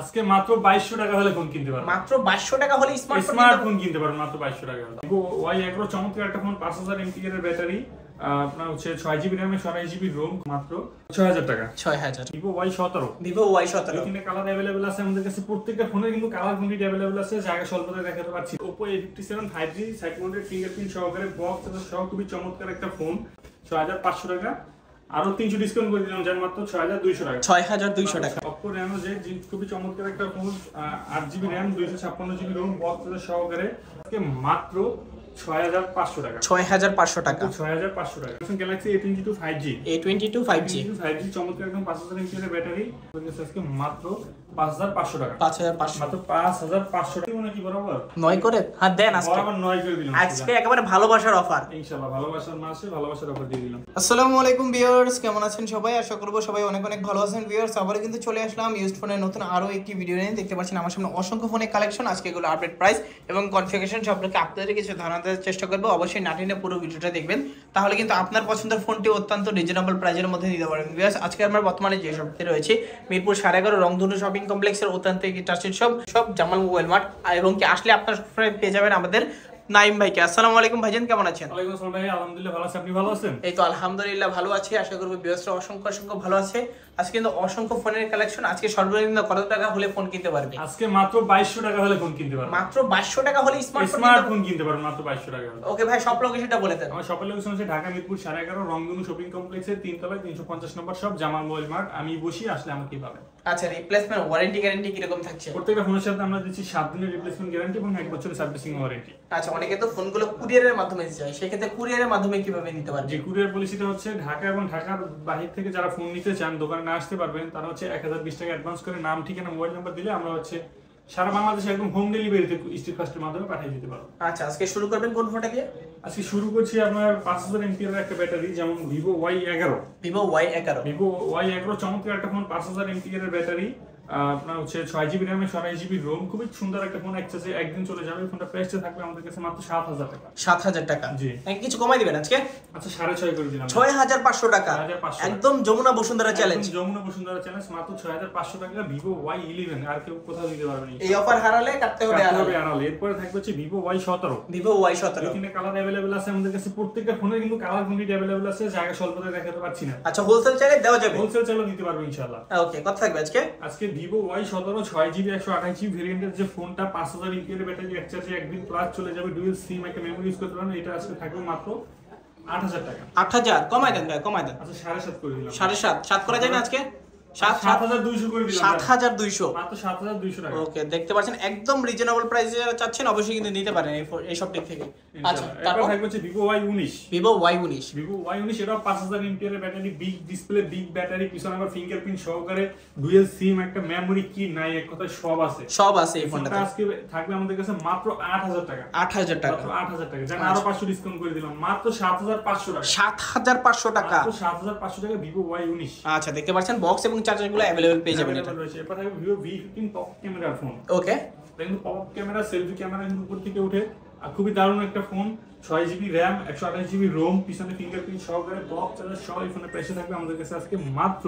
আজকে মাত্র 2200 টাকা হলে ফোন কিনতে পারবেন। মাত্র 2200 টাকা হলে স্মার্টফোন কিনতে পারবেন মাত্র 2200 টাকা হলে। Vivo Y11 চমৎকার একটা ফোন, 5000 mAh এর ব্যাটারি, আপনার হচ্ছে 6GB RAM 128GB ROM, মাত্র 6000 টাকা। 6000। Vivo Y17 এখানে কালার अवेलेबल আছে আমাদের কাছে। প্রত্যেকটা ফোনের কিন্তু কালার কোয়ান্টিটি अवेलेबल আছে, জায়গা স্বল্পতা দেখাতে পাচ্ছি। Oppo A57 5G side mounted fingerprint সহকারে বক্স সহ খুবই চমৎকার একটা ফোন, 6500 টাকা। আরো 300 ডিসকাউন্ট করে দিলাম, যার মাত্র 6200 টাকা। 6200 টাকা। Oppo Reno Z খুবই চমৎকার একটা phone, 8GB RAM 256GB ROM box সহকারে, আজকে মাত্র 6500 টাকা। 6500 টাকা। 6500 টাকা। Samsung Galaxy A22 5G চমৎকার একদম 5000 mAh এর ব্যাটারি, আজকে মাত্র 5500 টাকা। 5500 মাত্র 5500 টাকা। মনে কি বরাবর 9 করে হ্যাঁ দেন আজকে। বরাবর 9 করে দিলাম আজকে একেবারে ভালোবাসার অফার। ইনশাআল্লাহ ভালোবাসার মাসে ভালোবাসার অফার দিয়ে দিলাম। আসসালামু আলাইকুম ভিউয়ার্স, কেমন আছেন সবাই? আশা করব সবাই অনেক অনেক ভালো আছেন। ভিউয়ার্স, আবার কিন্তু চলে আসলাম ইউজড ফোনের নতুন আরো একটি ভিডিও নিয়ে। দেখতে পাচ্ছেন আমার সামনে অসংখ্য ফোনের কালেকশন। আজকে এগুলো আপডেট প্রাইস এবং কনফিগারেশন সম্পর্কে আপনাদের কিছু ধারণা দেওয়ার চেষ্টা করব। অবশ্যই না টেনে পুরো ভিডিওটা দেখবেন, তাহলে কিন্তু আপনার পছন্দের ফোনটি অত্যন্ত রিজনেবল প্রাইসের মধ্যে নিতে পারবেন। ভিউয়ার্স, আজকে আমরা বর্তমানে যে শপটি রয়েছে মিরপুর 11.5 রংধনু শপিং কমপ্লেক্সের অত্যন্ত একটি trusted shop Jamal mobile mart, এবং কি আসলে আপনার পেয়ে যাবেন আমাদের নাইম ভাইকে। আসসালামু আলাইকুম ভাইজান, কেমন আছেন? ওয়ালাইকুম আসসালাম ভাই, আলহামদুলিল্লাহ ভালো আছি, আপনি ভালো আছেন? এই তো আলহামদুলিল্লাহ ভালো আছি। আশা করব ভিউয়ার্সরা অসংখ্য ভালো আছে। আজকে কিন্তু অসংখ্য ফোনের কালেকশন। আজকে সর্বনিম্ন কত টাকা হলে ফোন কিনতে পারবে? আজকে মাত্র 2200 টাকা হলে ফোন কিনতে পারবেন। মাত্র 2200 টাকা হলে স্মার্টফোন কিনতে পারবেন মাত্র 2200 টাকা হলে। ওকে ভাই, সব লোকেশনটা বলে দেন। আমার শপের লোকেশন হচ্ছে ঢাকা মিরপুর 11.5 রংধনু শপিং কমপ্লেক্সের 3 তলায় 350 নম্বর শপ জামাল মোবাইল মার্ট। আমি বসি, আসলে আমাকে পাবেন। আচ্ছা, রিপ্লেসমেন্ট ওয়ারেন্টি গ্যারান্টি কি রকম থাকছে? প্রত্যেকটা ফোনের সাথে আমরা দিচ্ছি 7 দিনের রিপ্লেসমেন্ট গ্যারান্টি এবং 1 বছরের সার্ভিসিং ওয়ারেন্টি। আচ্ছা, অনেকে তো ফোনগুলো কুরিয়ারের মাধ্যমে যায়, সেক্ষেত্রে কুরিয়ারের মাধ্যমে কিভাবে নিতে পারবে? যে কুরিয়ার পলিসিটা হচ্ছে ঢাকা এবং ঢাকার বাহির থেকে যারা ফোন নিতে চান, দোকানে না আসতে পারবেন, তারা হচ্ছে 1020 টাকা অ্যাডভান্স করে নাম ঠিকানা মোবাইল নাম্বার দিলে আমরা হচ্ছে সারা বাংলাদেশে একদম হোম ডেলিভারিতে স্ট্রিট ফাস্টের মাধ্যমে পাঠিয়ে দিতে পারবো। আচ্ছা, আজকে শুরু করবেন কোন ফোনটা দিয়ে? আজকে শুরু করছি আপনার 5000 mAh এর একটা ব্যাটারি, যেমন Vivo Y11 চমৎকার একটা ফোন, 5000 mAh এর ব্যাটারি, আপনার হচ্ছে 6GB RAM 128GB ROM, খুবই সুন্দর একটা ফোন, এক্সেসে একদিন চলে যাবে। ফোনটা প্রাইসটা থাকবে আমাদের কাছে মাত্র 7000 টাকা। 7000 টাকা? জি। কিছু কমাই দিবেন আজকে? আচ্ছা 6.5 করে দিলাম। 6500 টাকা, একদম যমুনা বসুন্ধরা চ্যালেঞ্জ। যমুনা বসুন্ধরা চ্যালেঞ্জ, মাত্র 6500 টাকা। Vivo Y11 আর কেউ কোথাও দিতে পারবে না। এই অফার হারালে কাটতে হবে আড়ালে। এরপরে থাকবে হচ্ছে Vivo Y17 এখানে কালার अवेलेबल আছে আমাদের কাছে। প্রত্যেকটা ফোনের কিন্তু কালার কোয়ান্টিটি अवेलेबल আছে, জায়গা স্বল্পতা দেখাতে পাচ্ছি না। আচ্ছা, হোলসেল চাইলে দেওয়া যাবে? হোলসেল চাইলে দিতে পারবো ইনশাআল্লাহ। ওকে, কত থাকবে আজকে? আজকে Vivo Y17 6GB 128GB ভেরিয়েন্টের যে ফোনটা, 5000 mAh এর ব্যাটারি, এক চার্জে একদিন প্লাস চলে যাবে, ডুয়াল সিম একটা মেমরি ইউজ করতে পারবেন। এটা আজকে থাকবে মাত্র 8000 টাকা। 8000 কমাই দেন ভাই, কমাই দেন। আচ্ছা 7.5 করে দিলাম। 7.5 7 করা যায় না আজকে? 7200 করে দিলাম। 7200 মাত্র 7200 টাকা। ওকে, দেখতে পাচ্ছেন একদম রিজনেবল প্রাইসে যারা চাচ্ছেন অবশ্যই কিন্তু নিতে পারেন এই সব দিক থেকে। আচ্ছা, তারপর থাকবে হচ্ছে Vivo Y19 এটা 5000 mAh এর battery, big display, big battery, পিছনে আবার ফিঙ্গারপ্রিন্ট সহকারে, ডুয়াল সিম একটা মেমরি, কি নাই এক কথায় সব আছে এই ফোনটাতে। আজকে থাকবে আমাদের কাছে মাত্র 8000 টাকা। 8000 টাকা, মাত্র 8000 টাকা। জান আরো 500 ডিসকাউন্ট করে দিলাম, মাত্র 7500 টাকা। 7500 টাকা, মাত্র 7500 টাকা Vivo Y19। আচ্ছা, দেখতে পাচ্ছেন বক্স এবং চার্জারগুলো अवेलेबल পেয়ে যাবেন। এটা এরপর থাকবে Vivo V15 পপ ক্যামেরার ফোন। ওকে, দেখুন পপ ক্যামেরা, সেলফি ক্যামেরা কিন্তু উপর থেকে ওঠে, আর খুবই দারুণ একটা phone. 6GB RAM 128GB ROM, পিছনে ফিঙ্গারপ্রিন্ট সহকারে, বক্স চার্জার সহ এই ফোনের প্রাইস থাকবে আমাদের কাছে আজকে মাত্র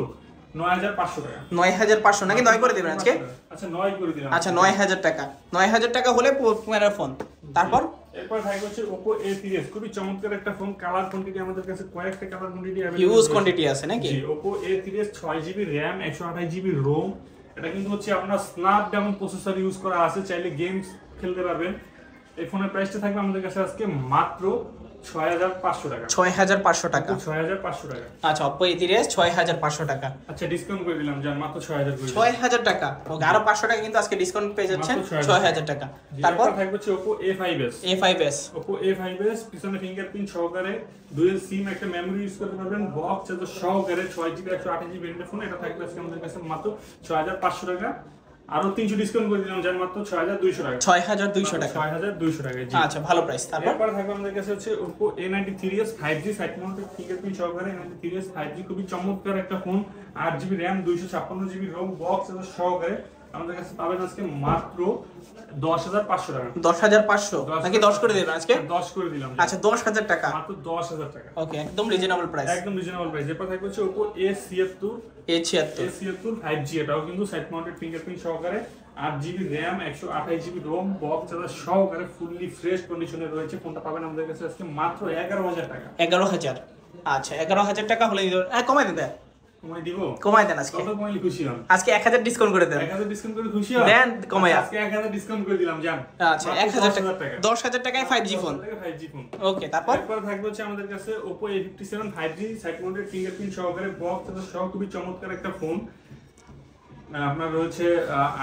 9500 টাকা। 9500 নাকি 9 করে দিবেন আজকে? আচ্ছা 9 করে দিলাম। আচ্ছা 9000 টাকা। 9000 টাকা হলে ক্যামেরার ফোন। তারপর এরপর থাকবে হচ্ছে Oppo A30s, খুবই চমৎকার একটা ফোন। কালার কোয়ান্টিটি আমাদের কাছে কয়েকটা colour quantity available, use quantity আছে নাকি? জি, Oppo A30s 6GB RAM 128GB ROM, এটা কিন্তু হচ্ছে আপনার স্ন্যাপড্রাগন প্রসেসর ইউজ করা আছে, চাইলে গেমস খেলতে পারবেন। এই ফোনের প্রাইসটা থাকবে আমাদের কাছে আজকে মাত্র 6500 টাকা। 6500 টাকা। 6500 টাকা। আচ্ছা, Oppo A30s 6500 টাকা। আচ্ছা ডিসকাউন্ট করে দিলাম, জান মাত্র 6000 করে দিলাম। 6000 টাকা। ওকে, আরো 500 টাকা কিন্তু আজকে ডিসকাউন্ট পেয়ে যাচ্ছেন। 6000 টাকা। তারপর থাকবে হচ্ছে Oppo A5s পিছনে ফিঙ্গারপ্রিন্ট সহকারে, ডুয়াল সিম একটা মেমরি ইউজ করতে পারবেন, বক্স চার্জার সহকারে, 6GB 128GB ভেরিয়েন্টের ফোন। এটা থাকবে আজকে আমাদের কাছে মাত্র 6500 টাকা। আরো 300 ডিসকাউন্ট করে দিলাম, যার মাত্র 6200 টাকা। 6200 টাকা। 6200 টাকা। জি, আচ্ছা, ভালো প্রাইস। তারপর থাকবে আমাদের কাছে হচ্ছে Oppo A93s 5G side mounted fingerprint সহকারে, A93s 5G খুবই চমৎকার একটা phone, 8GB RAM 256GB ROM, box সহকারে, আমাদের কাছে পাবেন আজকে মাত্র 10,500 টাকা। 10,500 নাকি 10 করে দেবেন আজকে? 10 করে দিলাম। আচ্ছা 10,000 টাকা, মাত্র 10,000 টাকা। ওকে, একদম রিজনেবল প্রাইস, একদম রিজনেবল প্রাইস। এরপর থাকবে হচ্ছে Oppo A76 5G, এটাও কিন্তু সাইড মাউন্টেড ফিঙ্গারপ্রিন্ট সহকারে 8GB RAM 128GB ROM box charger সহকারে ফুললি ফ্রেশ কন্ডিশনে রয়েছে। ফোনটা পাবেন আমাদের কাছে আজকে মাত্র 11,000 টাকা। 11,000, আচ্ছা 11,000 টাকা হলে কমাই দেন, কমাই দিব, কমাই দেন আজকে। কত কমাইলে খুশি হন? আজকে 1000 ডিসকাউন্ট করে দেন। 1000 ডিসকাউন্ট করে খুশি হন? দেন কমাই, আজকে 1000 ডিসকাউন্ট করে দিলাম জান। আচ্ছা 1000 টাকা, 10,000 টাকায় 5G ফোন। 5G ফোন, ওকে। তারপর থাকবে হচ্ছে আমাদের কাছে Oppo A57 5G side mounted fingerprint সহকারে বক্স চার্জার সহ খুবই চমৎকার একটা ফোন। আপনার রয়েছে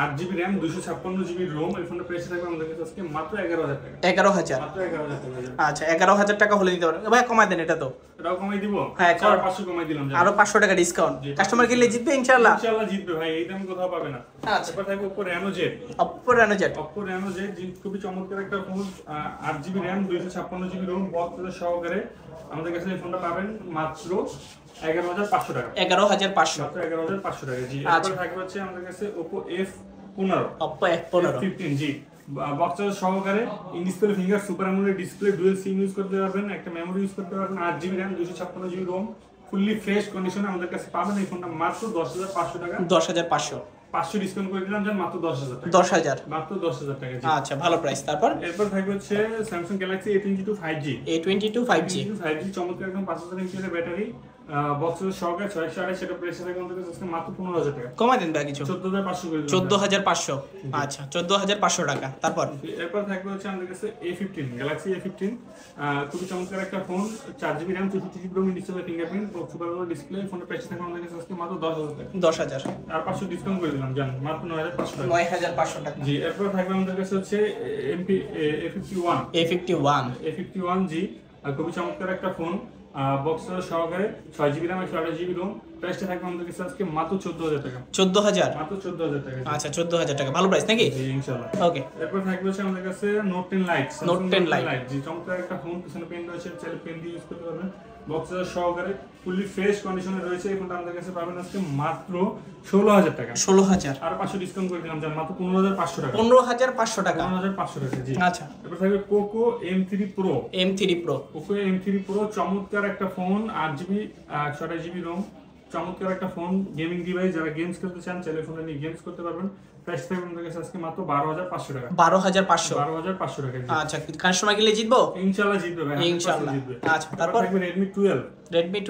8GB RAM 256GB ROM। এই ফোনটা প্রাইস থাকবে আমাদের কাছে আজকে মাত্র 11,000 টাকা। 11,000, মাত্র 11,000 টাকা। আচ্ছা 11,000 টাকা হলে দিতে পারবেন ভাই, কমাই দেন। এটা তো এটাও কমাই দিব, হ্যাঁ 500 কমাই দিলাম, আরো 500 টাকা ডিসকাউন্ট। কাস্টমার কিনলে জিতবে ইনশাআল্লাহ। ইনশাআল্লাহ জিতবে ভাই, এই দাম কোথাও পাবে না। আচ্ছা এরপর থাকবে Oppo Reno Z। Oppo Reno Z খুবই চমৎকার একটা phone, 8GB RAM 256GB ROM box সহকারে আমাদের কাছে এই ফোনটা পাবেন মাত্র 11,500 টাকা। 11,500, মাত্র 11,500 টাকা। জি। আচ্ছা। এরপর থাকবে হচ্ছে আমাদের কাছে Oppo F15 F15 জি, বক্স সহকারে in display finger super AMOLED display, dual SIM use করতে পারবেন, একটা মেমোরি ইউজ করতে পারবেন, 8GB RAM 256GB ROM fully fresh কন্ডিশনে আমাদের কাছে পাবেন। এই ফোনটা মাত্র 10,500 টাকা। 10,500, 500 ডিসকাউন্ট করে দিলাম জান, মাত্র 10,000 টাকা। 10,000, মাত্র 10,000 টাকা। জি। আচ্ছা ভালো প্রাইস। তারপর এরপর থাকবে হচ্ছে Samsung Galaxy A22 5G। A22 5G চমৎকার একদম 5000 mAh ব্যাটারি, বক্স সহকারে 628, সেটা প্রাইস থাকবে আমাদের কাছে মাত্র 15,000 টাকা। কমাই দেন ভাই কিছু, 14,500 করে দিলাম। 14,500, আচ্ছা 14,500 টাকা। তারপর এরপর থাকবে হচ্ছে আমাদের কাছে A15 Galaxy A15, খুবই চমৎকার একটা phone, 4GB RAM 64GB ROM display fingerprint super AMOLED display. ফোনটা প্রাইস থাকবে আমাদের কাছে আজকে মাত্র 10,000 টাকা। 10,000 আর 500 ডিসকাউন্ট করে দিলাম জান, মাত্র 9,500 টাকা। 9,500 টাকা। জি। এরপর থাকবে আমাদের কাছে হচ্ছে A51G, খুবই চমৎকার একটা ফোন, বক্স সহকারে 6GB RAM 128GB ROM। প্রাইসটা থাকবে আমাদের কাছে আজকে মাত্র 14,000 টাকা। 14,000, মাত্র 14,000 টাকা। আচ্ছা 14,000 টাকা, ভালো প্রাইস নাকি? জি ইনশাআল্লাহ। ওকে। এরপর থাকবে হচ্ছে আমাদের কাছে Note 10 Lite। Note 10 Lite জি, চমৎকার একটা ফোন, পিছনে পেন রয়েছে, চাইলে পেন দিয়ে ইউজ করতে পারবেন, বক্স সহকারে ফুললি ফ্রেশ কন্ডিশনে রয়েছে। এই ফোনটা আমাদের কাছে পাবেন আজকে মাত্র 16,000 টাকা। 16,000, আর 500 ডিসকাউন্ট করে দিলাম জান, মাত্র 15,500 টাকা। 15,500 টাকা। 15,500 টাকা। জি। আচ্ছা। এরপর থাকবে Poco M3 Pro। Poco M3 Pro চমৎকার একটা ফোন, 8GB 128GB ROM, চমৎকার একটা ফোন, গেমিং ডিভাইস। যারা গেমস খেলতে চান চাইলে ফোনে নিয়ে গেমস করতে পারবেন। প্রাইস থাকবে আমাদের কাছে আজকে মাত্র 12,500 টাকা। 12,500, 12,500 টাকা। আচ্ছা কাস্টমার কিনলে জিতবো ইনশাআল্লাহ জিতবে ভাই, ইনশাআল্লাহ। জিতবে। আচ্ছা তারপর থাকবে Redmi 12 Redmi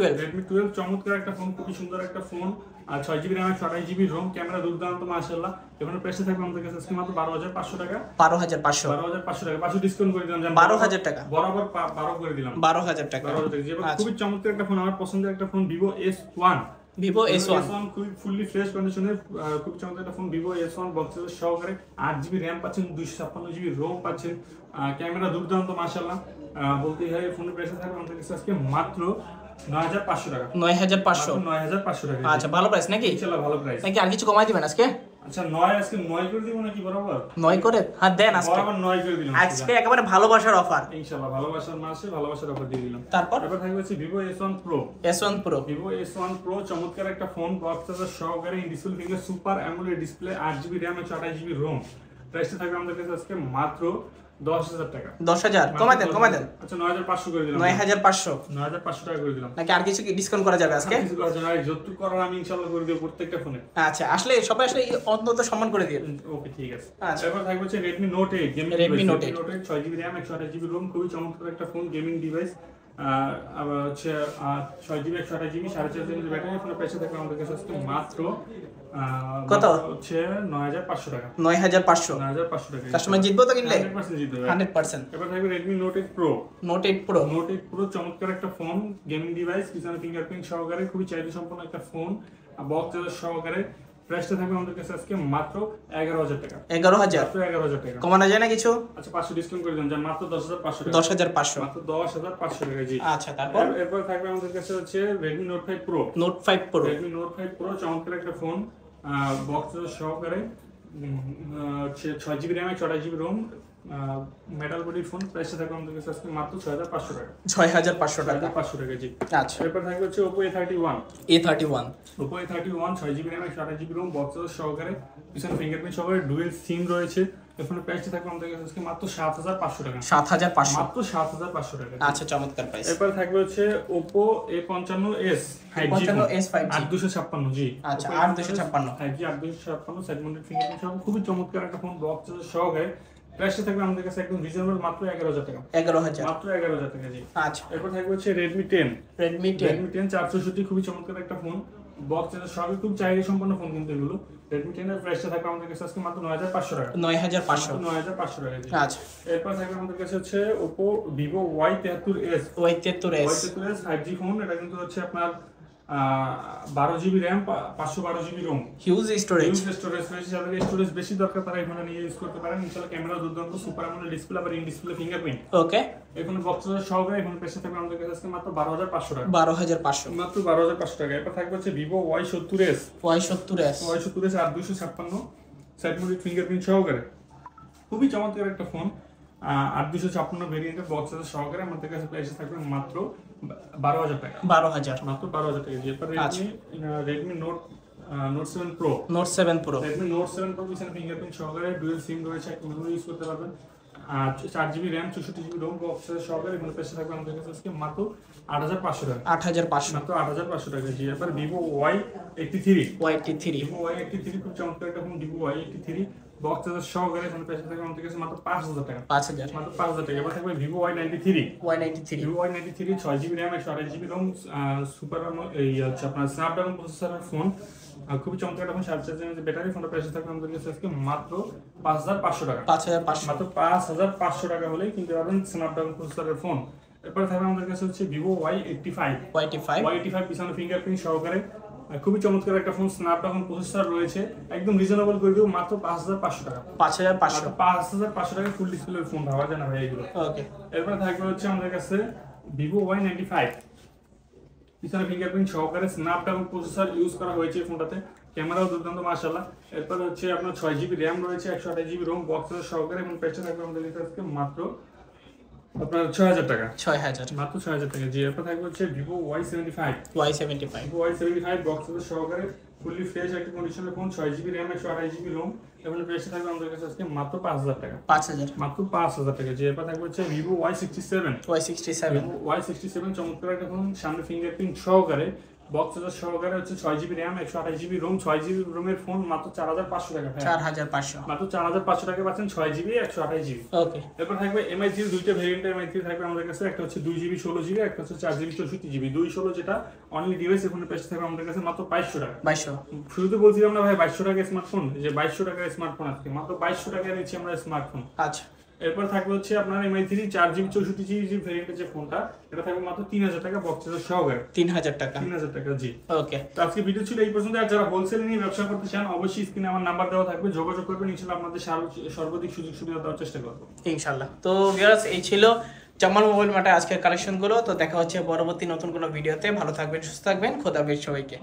12 চমৎকার একটা ফোন, খুবই সুন্দর একটা ফোন, আর 6GB RAM 128GB ROM, camera দুর্দান্ত মাশাআল্লাহ। এখানে প্রাইস থাকবে আমাদের কাছে আজকে মাত্র 12,500 টাকা। 12,500, 12,500 টাকা। 500 ডিসকাউন্ট করে দিলাম জান, 12,000 টাকা। বরাবর 12 করে দিলাম, 12,000 টাকা। 12,000 টাকা। যেটা আচ্ছা। খুবই চমৎকার একটা ফোন, আমার পছন্দের একটা ফোন, Vivo S1 খুবই ফুললি ফ্রেশ কন্ডিশনের, খুব চমৎকার একটা ফোন, Vivo S1 বক্স সহকারে 8GB RAM পাচ্ছেন, 256GB ROM পাচ্ছেন, ক্যামেরা দুর্দান্ত মাশাআল্লাহ। বলতেই হয় ফোনের প্রাইস থাকবে আমাদের কাছে আজকে মাত্র 9,500 টাকা। 9,500, 9,500 টাকা। আচ্ছা ভালো প্রাইস নাকি? ইনশাআল্লাহ ভালো প্রাইস নাকি আর কিছু কমাই দিবেন আজকে? আচ্ছা 9 আজকে 9 করে দিব নাকি বরাবর? 9 করে, হ্যাঁ দেন আজকে। বরাবর 9 করে দিলাম আজকে একেবারে ভালোবাসার অফার ইনশাআল্লাহ, ভালোবাসার মাসে ভালোবাসার অফার দিয়ে দিলাম। তারপর থাকবে হচ্ছে Vivo S1 Pro। Vivo S1 Pro চমৎকার একটা ফোন, বক্স সহকারে display finger super AMOLED display, 8GB RAM 128GB ROM। প্রাইসটা থাকবে আমাদের কাছে আজকে মাত্র 10,000 টাকা। 10,000 কমাই দেন। আচ্ছা 9,500 করে দিলাম। 9,500, 9,500 টাকা করে দিলাম। নাকি আর কিছু ডিসকাউন্ট করা যাবে আজকে? কিছু করা যাবে, যতটুকু করার আমি ইনশাআল্লাহ করে দেব প্রত্যেকটা ফোনে। আচ্ছা আসলে সবাই আসলে অন্তত সম্মান করে দিন। ওকে ঠিক আছে। আচ্ছা। এরপর থাকবে হচ্ছে Redmi Note 8 gaming Redmi Note 8 6GB RAM 128GB ROM, খুবই চমৎকার একটা ফোন, গেমিং ডিভাইস, আবার হচ্ছে 6GB 128GB 4.5 ব্যাটারি। ফোনের প্রাইস থাকবে আমাদের কাছে আজকে মাত্র কত হচ্ছে 9,500 টাকা। 9,500, 9,500 টাকা। কাস্টমার জিতবো তো কিনলে? 100% জিতবে 100%। এবার থাকবে Redmi Note 8 Pro। Note 8 Pro চমৎকার একটা ফোন, গেমিং ডিভাইস, পিছনে ফিঙ্গারপ্রিন্ট সহকারে, খুবই চাহিদা সম্পন্ন একটা ফোন, বক্স সহকারে। প্রাইসটা থাকবে আমাদের কাছে আজকে মাত্র 11,000 টাকা। 11,000, 11,000 টাকা। কমানো যায় না কিছু? আচ্ছা 500 ডিসকাউন্ট করে দেন জান, মাত্র 10,500 টাকা। 10,500, মাত্র 10,500 টাকা। জি। আচ্ছা তারপর এরপর থাকবে আমাদের কাছে হচ্ছে Redmi Note 5 Pro। Redmi Note 5 Pro চমৎকার একটা ফোন, বক্স সহকারে, 6GB RAM 128GB ROM, metal বডির ফোন, প্রাইসটা থাকবে আমাদের কাছে আজকে মাত্র 6500 টাকা। 6500 টাকা। 6500 টাকা জি। আচ্ছা, এরপর থাকবে হচ্ছে Oppo A31। Oppo A31 6GB RAM 128GB ROM box সহকারে, পিছনে ফিঙ্গারপ্রিন্ট সহকারে, ডুয়েল সিম রয়েছে। এর ফোনের প্রাইসটা থাকবে আমাদের কাছে আজকে মাত্র 7500 টাকা। 7500 মাত্র 7500 টাকা। আচ্ছা, চমৎকার প্রাইস। এরপর থাকবে হচ্ছে Oppo A55s 55s 5G 8256 জি। আচ্ছা, 8256 5G 8256 সেগমেন্টেড ফিঙ্গারপ্রিন্ট সহ খুবই চমৎকার একটা ফোন বক্স সহকারে। প্রাইসটা থাকবে আমাদের কাছে একদম রিজনেবল, মাত্র 11000 টাকা। 11000 মাত্র 11000 টাকা জি। আচ্ছা, এরপর থাকবে হচ্ছে Redmi 10 464 খুবই চমৎকার একটা ফোন বক্স সবই খুব চাহিদা সম্পন্ন ফোন কিন্তু এগুলো। Redmi 10 এর প্রাইসটা থাকবে আমাদের কাছে আজকে মাত্র 9500 টাকা। 9500 টাকা জি। আচ্ছা, এরপর থাকবে আমাদের কাছে হচ্ছে Oppo Vivo Y73s 5G phone. এটা কিন্তু হচ্ছে আপনার 12GB RAM 512GB ROM, huge storage রয়েছে। যাদের স্টোরেজ বেশি দরকার তারা এখানে নিয়ে ইউজ করতে পারেন। ইনশাআল্লাহ ক্যামেরা দুর্দান্ত, সুপার অ্যামোলেড ডিসপ্লে, আবার ইন ডিসপ্লে ফিঙ্গারপ্রিন্ট। ওকে, এখানে বক্স সহকারে এখানে প্রাইস থাকবে আমাদের কাছে আজকে মাত্র 12500 টাকা। 12500 মাত্র 12500 টাকা। এরপর থাকবে হচ্ছে Vivo Y70s 8256 side mounted fingerprint সহকারে, খুবই চমৎকার একটা ফোন। 8256 ভেরিয়েন্টের বক্স সহকারে আমাদের কাছে প্রাইস থাকবে মাত্র 12000 টাকা। 12000 মাত্র 12000 টাকা। এরপর Redmi Note 7 Pro Redmi Note 7 Pro পিছনে ফিঙ্গারপ্রিন্ট সহকারে, ডুয়াল সিম রয়েছে, একটা মেমরি ইউজ করতে পারবেন। 4GB RAM 64GB ROM box সহকারে এখানে প্রাইস থাকবে আমাদের কাছে আজকে মাত্র 8500 টাকা। 8500 মাত্র 8500 টাকা জি। এরপর Vivo Y83 খুব চমৎকার একটা ফোন। Vivo Y83 বক্স সহকারে এখানে প্রাইস থাকবে আমাদের কাছে মাত্র 5000 টাকা। 5000 মাত্র 5000 টাকা। এবার থাকবে Vivo Y93 6GB RAM 128GB ROM super এই হচ্ছে আপনার স্ন্যাপড্রাগন প্রসেসরের ফোন। খুবই চমৎকার একটা ফোন, 4.5 ব্যাটারি। ফোনটা প্রাইস থাকবে আমাদের কাছে আজকে মাত্র 5500 টাকা। 5500 মাত্র 5500 টাকা হলেই কিনতে পারবেন স্ন্যাপড্রাগন প্রসেসরের ফোন। এরপর থাকবে আমাদের কাছে হচ্ছে Vivo Y85 পিছনে ফিঙ্গারপ্রিন্ট সহকারে, খুবই চমৎকার একটা ফোন, স্ন্যাপড্রাগন প্রসেসর রয়েছে, একদম রিজনেবল করে দিব মাত্র 5500 টাকা। 5500 টাকা ফুল ডিসপ্লের ফোন, ভাবা যায় না ভাই এগুলো। ওকে, এরপর থাকবে হচ্ছে আমাদের কাছে Vivo Y95 পিছনে ফিঙ্গারপ্রিন্ট সহকারে, স্ন্যাপড্রাগন প্রসেসর ইউজ করা হয়েছে এই ফোনটাতে, ক্যামেরাও দুর্দান্ত মাশাআল্লাহ। এরপর হচ্ছে আপনার 6GB RAM রয়েছে 128GB ROM বক্স সহকারে, এবং প্রাইসটা থাকবে আমাদের কাছে আজকে মাত্র আপনার 6000 টাকা। 6000 মাত্র 6000 টাকা জি। এরপর থাকবে হচ্ছে Vivo Y75 বক্স সহকারে, ফুললি ফ্রেশ একটা কন্ডিশনের phone, 6GB RAM 128GB ROM, এবং প্রাইসটা থাকবে আমাদের কাছে আজকে মাত্র 5000 টাকা। 5000 মাত্র 5000 টাকা জি। এরপর থাকবে হচ্ছে Vivo Y67 চমৎকার একটা ফোন, সামনে ফিঙ্গারপ্রিন্ট সহকারে, বক্স সহকারে হচ্ছে 6GB RAM 128GB ROM 6GB ROM এর ফোন, মাত্র 4500 টাকা। 4500 মাত্র 4500 টাকা পাচ্ছেন 6GB 128GB। ওকে, এরপর থাকবে MI3 দুইটা ভেরিয়েন্ট। MI3 থাকবে আমাদের কাছে, একটা হচ্ছে 2GB 16GB, একটা হচ্ছে 4GB 64GB। 216 যেটা অনলি ডিভাইস, এখানে প্রাইস থাকবে আমাদের কাছে মাত্র 2200 টাকা। 2200 শুরুতে বলছিলাম না ভাই 2200 টাকা স্মার্টফোন, যে 2200 টাকার স্মার্টফোন আজকে মাত্র 2200 টাকায় নিচ্ছি আমরা স্মার্টফোন। আচ্ছা, এরপর থাকবে হচ্ছে আপনার MI3 4GB 64GB ভেরিয়েন্টের যে ফোনটা, এটা থাকবে মাত্র 3000 টাকা বক্স সহকারে। 3000 টাকা 3000 টাকা জি। ওকে, তো আজকে ভিডিও ছিল এই পর্যন্ত। আর যারা হোলসেল নিয়ে ব্যবসা করতে চান অবশ্যই স্ক্রিনে আমার নাম্বার দেওয়া থাকবে, যোগাযোগ করবেন, ইনশাআল্লাহ আপনাদের সর্বাধিক সুযোগ সুবিধা দেওয়ার চেষ্টা করব ইনশাআল্লাহ। তো ভিউয়ার্স, এই ছিল জামাল মোবাইল মার্টের আজকের কালেকশনগুলো। তো দেখা হচ্ছে পরবর্তী নতুন কোনো ভিডিওতে। ভালো থাকবেন, সুস্থ থাকবেন, খোদা হাফেজ সবাইকে।